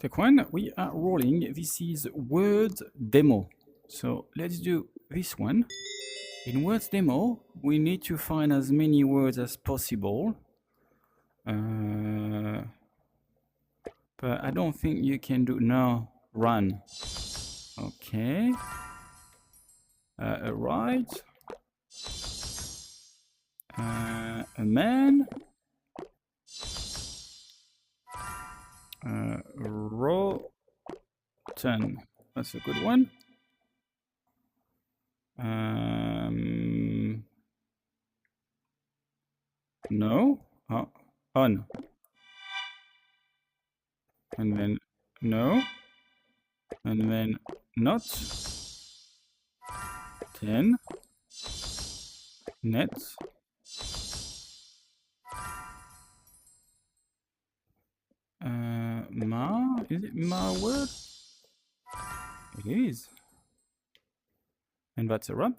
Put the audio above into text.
Take one. We are rolling. This is word demo. So let's do this one. In words demo, we need to find as many words as possible. But I don't think you can do no run. Okay. Right. A man. Rotten. That's a good one. No. Oh, on. And then no. And then not. 10. Net. Ma. Is it ma word? It is. And that's a wrap.